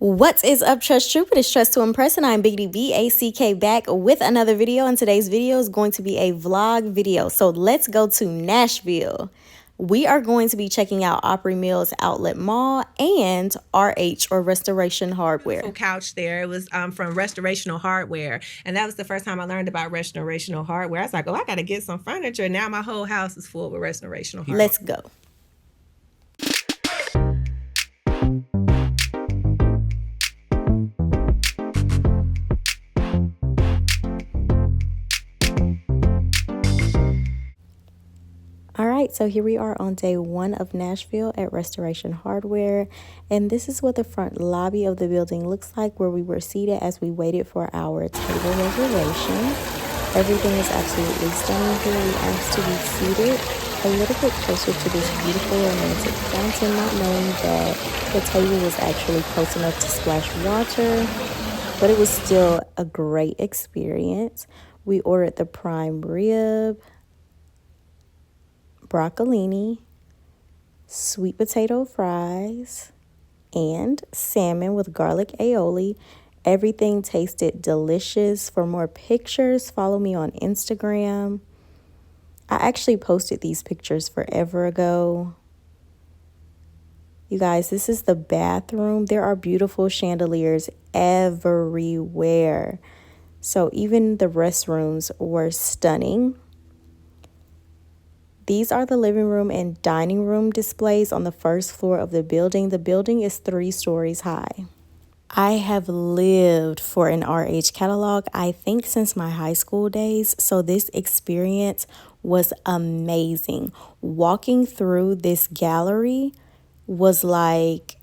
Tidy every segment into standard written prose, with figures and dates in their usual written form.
What is up, Trust Troop? It is Trust to Impress, and I'm Biggity BACK back with another video. And today's video is going to be a vlog video. So let's go to Nashville. We are going to be checking out Opry Mills Outlet Mall and RH or Restoration Hardware. Beautiful couch there. It was from Restorational Hardware, and that was the first time I learned about Restorational Hardware. I was like, oh, I got to get some furniture. Now my whole house is full with Restorational Hardware. Let's go. Alright, so here we are on day 1 of Nashville at Restoration Hardware, and this is what the front lobby of the building looks like, where we were seated as we waited for our table reservation. Everything is absolutely stunning here. We asked to be seated a little bit closer to this beautiful romantic fountain, not knowing that the table was actually close enough to splash water, but it was still a great experience. We ordered the prime rib, broccolini, sweet potato fries, and salmon with garlic aioli. Everything tasted delicious. For more pictures, follow me on Instagram. I actually posted these pictures forever ago. You guys, this is the bathroom. There are beautiful chandeliers everywhere. So even the restrooms were stunning. These are the living room and dining room displays on the first floor of the building. The building is 3 stories high. I have lived for an RH catalog, I think, since my high school days. So this experience was amazing. Walking through this gallery was like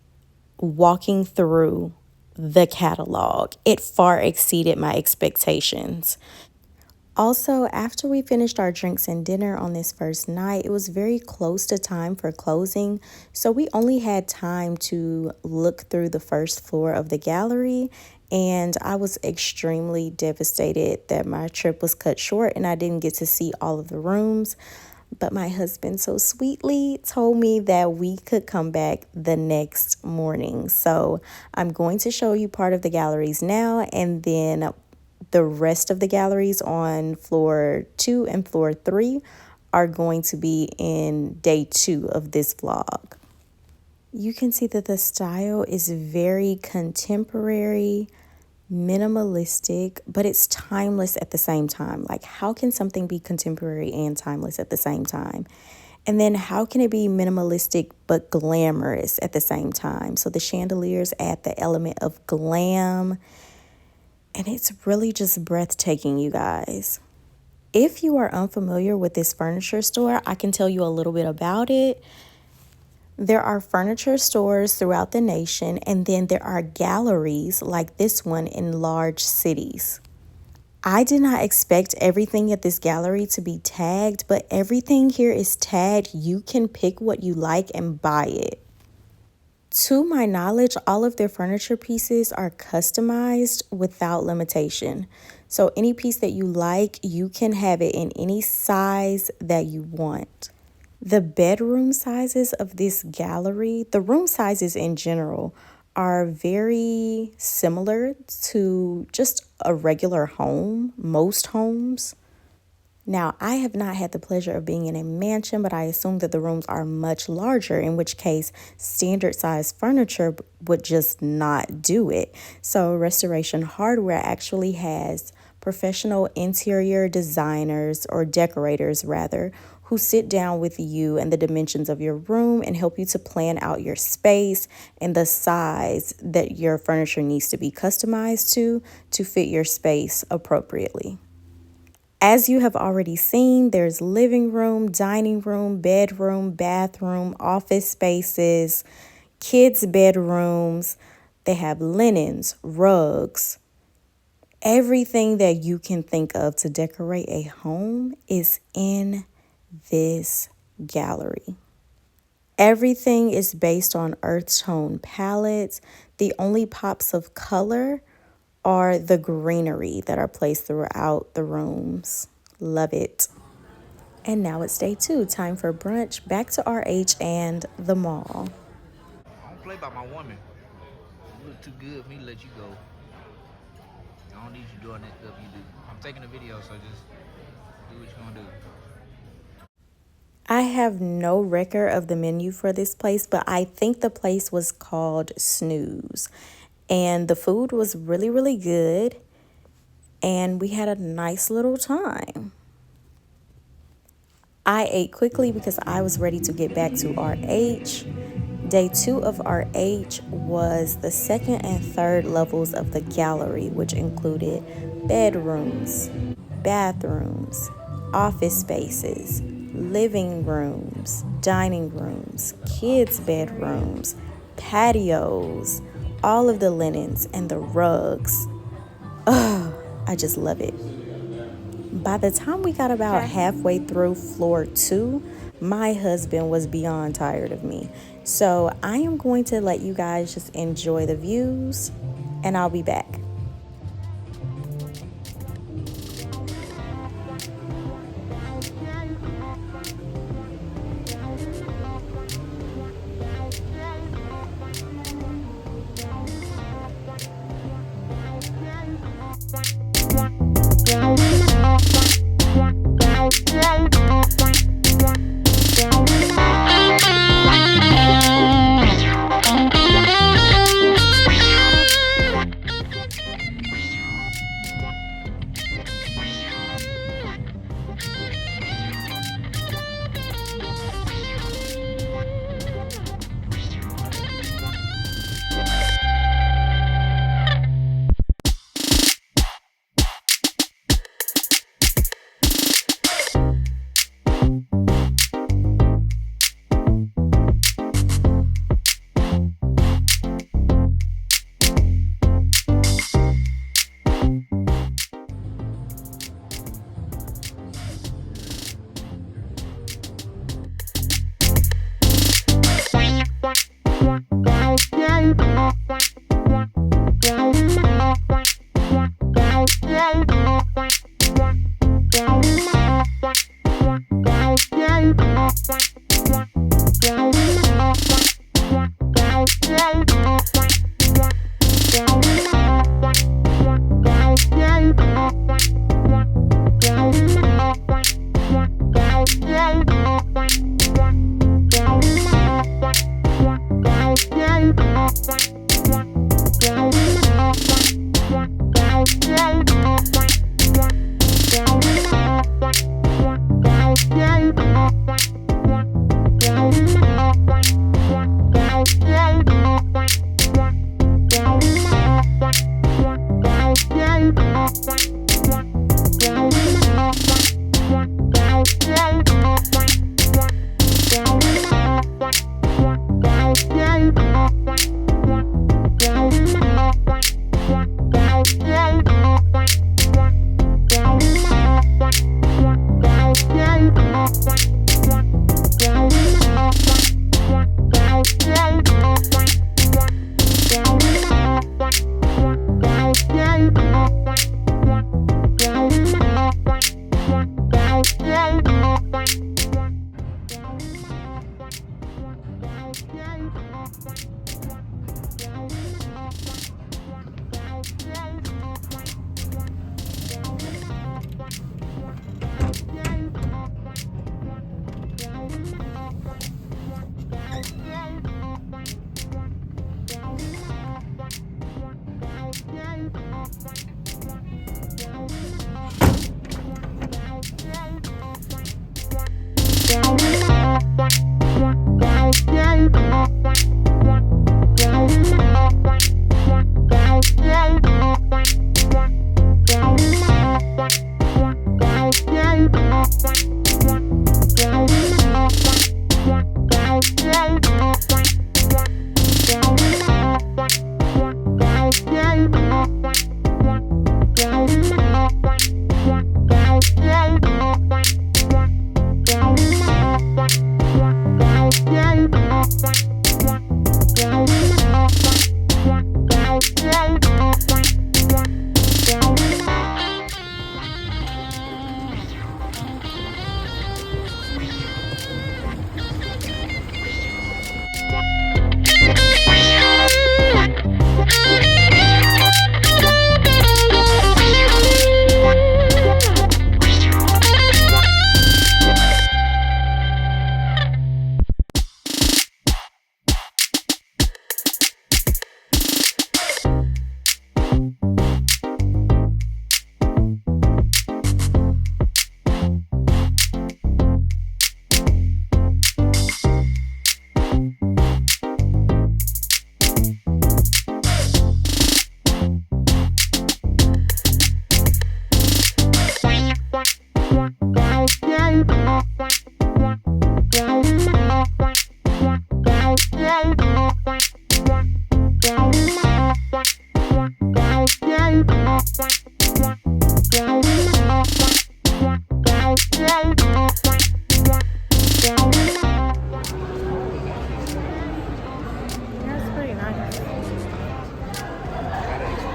walking through the catalog. It far exceeded my expectations. Also, after we finished our drinks and dinner on this first night, it was very close to time for closing, so we only had time to look through the first floor of the gallery, and I was extremely devastated that my trip was cut short and I didn't get to see all of the rooms. But my husband so sweetly told me that we could come back the next morning. So I'm going to show you part of the galleries now, and then the rest of the galleries on floor 2 and floor 3 are going to be in day 2 of this vlog. You can see that the style is very contemporary, minimalistic, but it's timeless at the same time. Like, how can something be contemporary and timeless at the same time? And then how can it be minimalistic but glamorous at the same time? So the chandeliers add the element of glam, and it's really just breathtaking, you guys. If you are unfamiliar with this furniture store, I can tell you a little bit about it. There are furniture stores throughout the nation, and then there are galleries like this one in large cities. I did not expect everything at this gallery to be tagged, but everything here is tagged. You can pick what you like and buy it. To my knowledge, all of their furniture pieces are customized without limitation. So any piece that you like, you can have it in any size that you want. The bedroom sizes of this gallery, the room sizes in general, are very similar to just a regular home, most homes. Now, I have not had the pleasure of being in a mansion, but I assume that the rooms are much larger, in which case standard size furniture would just not do it. So Restoration Hardware actually has professional interior designers, or decorators rather, who sit down with you and the dimensions of your room and help you to plan out your space and the size that your furniture needs to be customized to fit your space appropriately. As you have already seen, there's living room, dining room, bedroom, bathroom, office spaces, kids' bedrooms. They have linens, rugs. Everything that you can think of to decorate a home is in this gallery. Everything is based on earth tone palettes. The only pops of color are the greenery that are placed throughout the rooms. Love it. And now it's day 2, time for brunch, back to RH and the mall. I don't play by my woman. look too good for me to let you go. I don't need you doing that stuff you do. I'm taking a video, so just do what you're gonna do. I have no record of the menu for this place, but I think the place was called Snooze. And the food was really, really good. And we had a nice little time. I ate quickly because I was ready to get back to RH. Day 2 of RH was the second and third levels of the gallery, which included bedrooms, bathrooms, office spaces, living rooms, dining rooms, kids' bedrooms, patios, all of the linens and the rugs. Oh, I just love it. By the time we got about halfway through floor 2, my husband was beyond tired of me. So I am going to let you guys just enjoy the views, and I'll be back.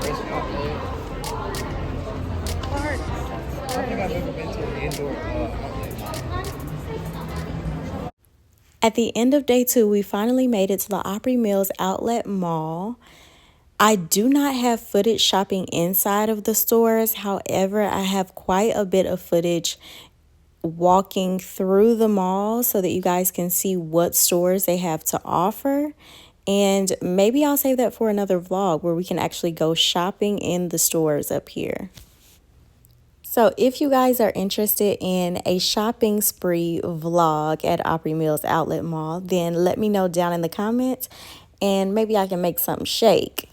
RH Outlet. I don't think I've ever been to an indoor outlet mall. At the end of day 2, we finally made it to the Opry Mills Outlet Mall. I do not have footage shopping inside of the stores. However, I have quite a bit of footage walking through the mall so that you guys can see what stores they have to offer. And maybe I'll save that for another vlog where we can actually go shopping in the stores up here. So if you guys are interested in a shopping spree vlog at Opry Mills Outlet Mall, then let me know down in the comments and maybe I can make something shake.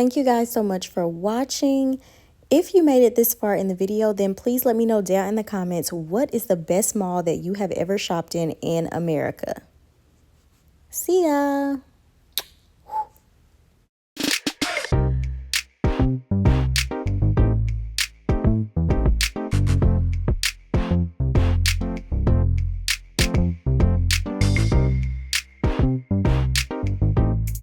Thank you guys so much for watching. If you made it this far in the video, then please let me know down in the comments what is the best mall that you have ever shopped in America. See ya!